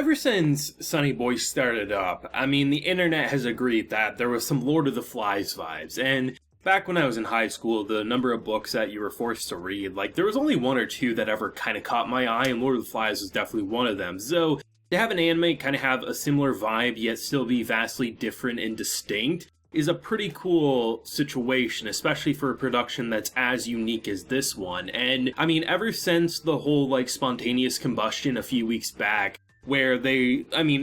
ever since Sonny Boy started up, I mean, the internet has agreed that there was some Lord of the Flies vibes, and back when I was in high school, the number of books that you were forced to read, like, there was only one or two that ever kind of caught my eye, and Lord of the Flies was definitely one of them. So, to have an anime kind of have a similar vibe, yet still be vastly different and distinct, is a pretty cool situation, especially for a production that's as unique as this one. And, I mean, ever since the whole, like, spontaneous combustion a few weeks back, where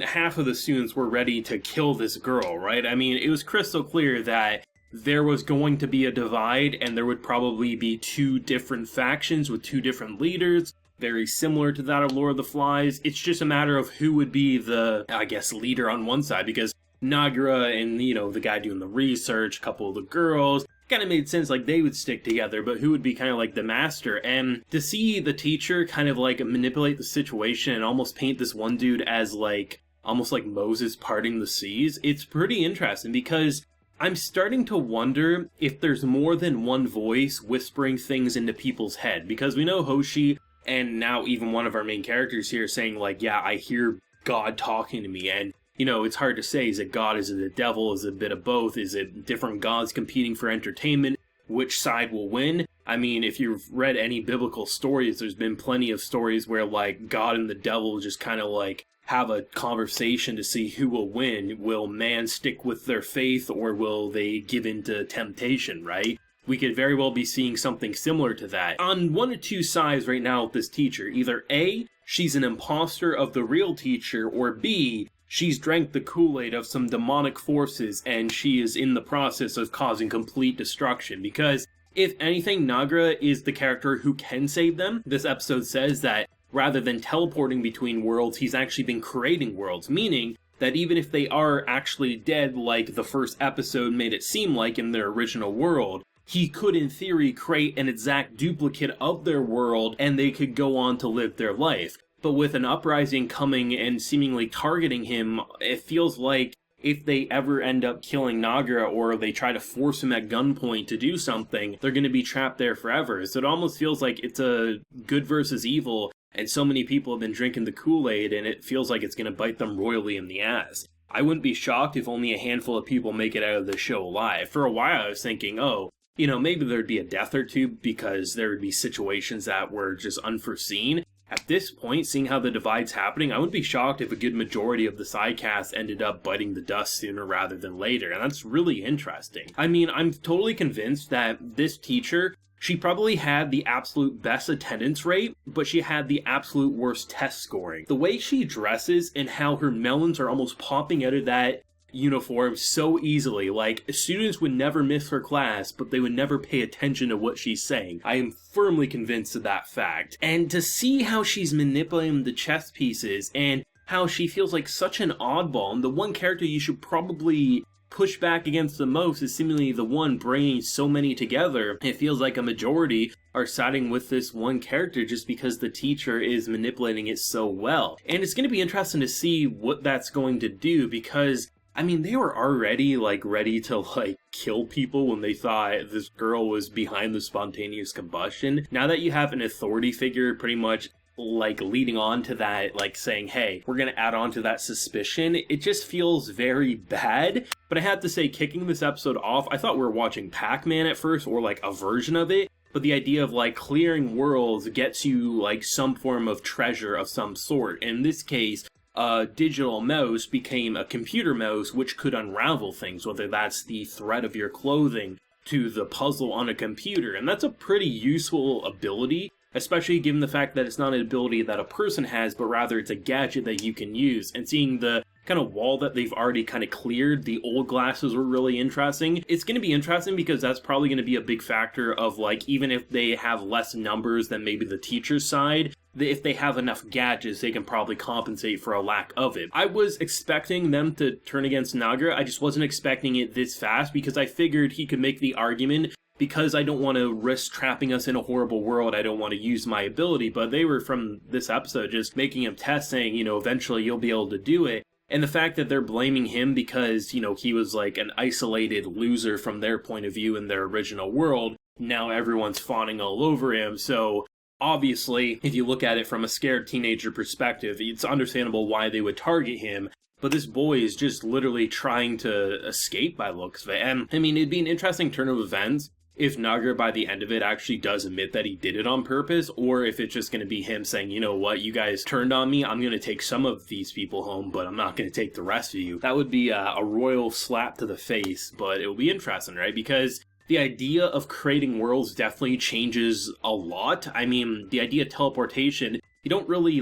half of the students were ready to kill this girl, right? I mean, it was crystal clear that there was going to be a divide, and there would probably be two different factions with two different leaders, very similar to that of Lord of the Flies. It's just a matter of who would be the, I guess, leader on one side, because Nagara and, the guy doing the research, a couple of the girls, kind of made sense, like, they would stick together, but who would be kind of like the master? And to see the teacher kind of, like, manipulate the situation and almost paint this one dude as, like, almost like Moses parting the seas, it's pretty interesting, because I'm starting to wonder if there's more than one voice whispering things into people's head, because we know Hoshi, and now even one of our main characters here saying, like, yeah, I hear God talking to me, and it's hard to say, is it God, is it the devil, is it a bit of both, is it different gods competing for entertainment, which side will win? I mean, if you've read any biblical stories, there's been plenty of stories where, like, God and the devil just kind of, like, have a conversation to see who will win. Will man stick with their faith, or will they give in to temptation, right? We could very well be seeing something similar to that. On one or two sides right now with this teacher, either A, she's an imposter of the real teacher, or B, she's drank the Kool-Aid of some demonic forces, and she is in the process of causing complete destruction. Because, if anything, Nagara is the character who can save them. This episode says that rather than teleporting between worlds, he's actually been creating worlds, meaning that even if they are actually dead, like the first episode made it seem like in their original world, he could, in theory, create an exact duplicate of their world, and they could go on to live their life. But with an uprising coming and seemingly targeting him, it feels like if they ever end up killing Nagara, or they try to force him at gunpoint to do something, they're going to be trapped there forever. So it almost feels like it's a good versus evil, and so many people have been drinking the Kool-Aid, and it feels like it's going to bite them royally in the ass. I wouldn't be shocked if only a handful of people make it out of the show alive. For a while I was thinking, maybe there'd be a death or two because there would be situations that were just unforeseen. At this point, seeing how the divide's happening, I wouldn't be shocked if a good majority of the side cast ended up biting the dust sooner rather than later, and that's really interesting. I mean, I'm totally convinced that this teacher, she probably had the absolute best attendance rate, but she had the absolute worst test scoring. The way she dresses and how her melons are almost popping out of that uniform so easily, like, students would never miss her class, but they would never pay attention to what she's saying. I am firmly convinced of that fact. And to see how she's manipulating the chess pieces, and how she feels like such an oddball, and the one character you should probably push back against the most is seemingly the one bringing so many together. It feels like a majority are siding with this one character just because the teacher is manipulating it so well. And it's going to be interesting to see what that's going to do, because I mean, they were already, like, ready to, like, kill people when they thought this girl was behind the spontaneous combustion. Now that you have an authority figure pretty much, like, leading on to that, like, saying, hey, we're gonna add on to that suspicion, it just feels very bad. But I have to say, kicking this episode off, I thought we were watching Pac-Man at first, or, like, a version of it. But the idea of, like, clearing worlds gets you, like, some form of treasure of some sort. In this case, a digital mouse became a computer mouse, which could unravel things, whether that's the thread of your clothing to the puzzle on a computer. And that's a pretty useful ability, especially given the fact that it's not an ability that a person has, but rather it's a gadget that you can use. And seeing the kind of wall that they've already kind of cleared, the old glasses were really interesting. It's going to be interesting because that's probably going to be a big factor of, like, even if they have less numbers than maybe the teacher's side, if they have enough gadgets, they can probably compensate for a lack of it. I was expecting them to turn against Nagara. I just wasn't expecting it this fast, because I figured he could make the argument, because I don't want to risk trapping us in a horrible world, I don't want to use my ability. But they were, from this episode, just making him test, saying, eventually you'll be able to do it. And the fact that they're blaming him because, he was like an isolated loser from their point of view in their original world, now everyone's fawning all over him. So Obviously, if you look at it from a scared teenager perspective, it's understandable why they would target him. But this boy is just literally trying to escape by the looks of it. And I mean, it'd be an interesting turn of events if Nagar by the end of it actually does admit that he did it on purpose, or if it's just going to be him saying, you know what, you guys turned on me, I'm going to take some of these people home, but I'm not going to take the rest of you. That would be a royal slap to the face, but it will be interesting, right? Because the idea of creating worlds definitely changes a lot. I mean, the idea of teleportation, you don't really,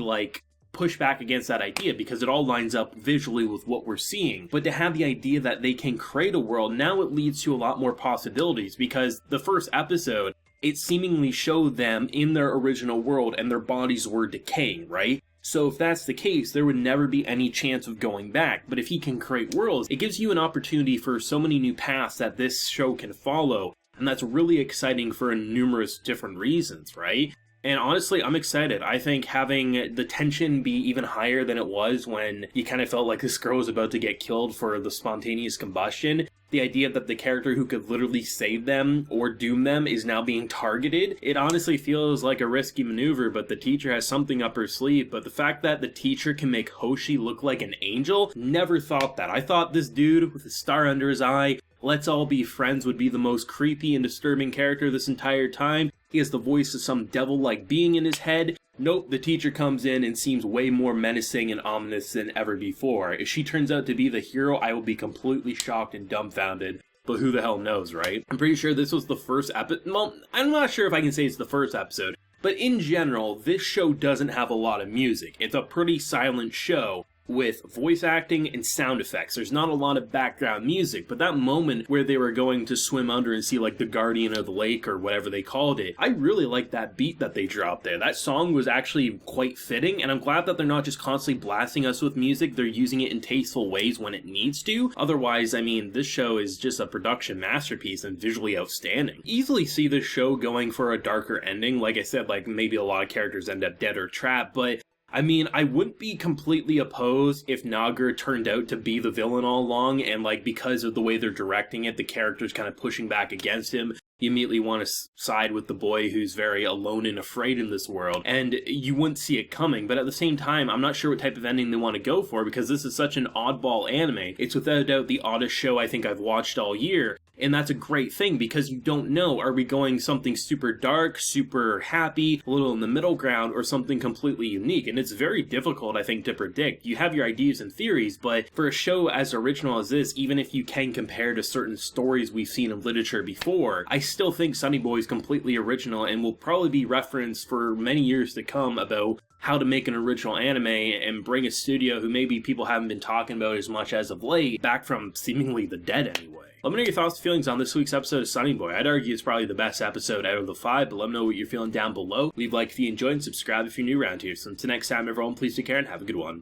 push back against that idea because it all lines up visually with what we're seeing. But to have the idea that they can create a world, now it leads to a lot more possibilities, because the first episode, it seemingly showed them in their original world and their bodies were decaying, right? So if that's the case, there would never be any chance of going back. But if he can create worlds, it gives you an opportunity for so many new paths that this show can follow. And that's really exciting for numerous different reasons, right? And honestly, I'm excited. I think having the tension be even higher than it was when you kind of felt like this girl was about to get killed for the spontaneous combustion, the idea that the character who could literally save them or doom them is now being targeted, it honestly feels like a risky maneuver, but the teacher has something up her sleeve. But the fact that the teacher can make Hoshi look like an angel, never thought that. I thought this dude with a star under his eye, let's all be friends, would be the most creepy and disturbing character this entire time. He has the voice of some devil-like being in his head. Nope, the teacher comes in and seems way more menacing and ominous than ever before. If she turns out to be the hero, I will be completely shocked and dumbfounded. But who the hell knows, right? I'm pretty sure this was the first episode. Well, I'm not sure if I can say it's the first episode. But in general, this show doesn't have a lot of music. It's a pretty silent show with voice acting and sound effects. There's not a lot of background music, but that moment where they were going to swim under and see the guardian of the lake or whatever they called it, I really liked that beat that they dropped there. That song was actually quite fitting, and I'm glad that they're not just constantly blasting us with music, they're using it in tasteful ways when it needs to. Otherwise, I mean, this show is just a production masterpiece and visually outstanding. Easily see this show going for a darker ending. Like I said, maybe a lot of characters end up dead or trapped, but I mean, I wouldn't be completely opposed if Nagar turned out to be the villain all along, and because of the way they're directing it, the character's kind of pushing back against him. You immediately want to side with the boy who's very alone and afraid in this world, and you wouldn't see it coming. But at the same time, I'm not sure what type of ending they want to go for, because this is such an oddball anime. It's without a doubt the oddest show I think I've watched all year, and that's a great thing, because you don't know, are we going something super dark, super happy, a little in the middle ground, or something completely unique? And it's very difficult, I think, to predict. You have your ideas and theories, but for a show as original as this, even if you can compare to certain stories we've seen in literature before, I still think Sonny Boy is completely original and will probably be referenced for many years to come about how to make an original anime and bring a studio who maybe people haven't been talking about as much as of late back from seemingly the dead anyway. Let me know your thoughts and feelings on this week's episode of Sonny Boy. I'd argue it's probably the best episode out of the 5, but let me know what you're feeling down below. Leave a like if you enjoyed and subscribe if you're new around here. So until next time, everyone, please take care and have a good one.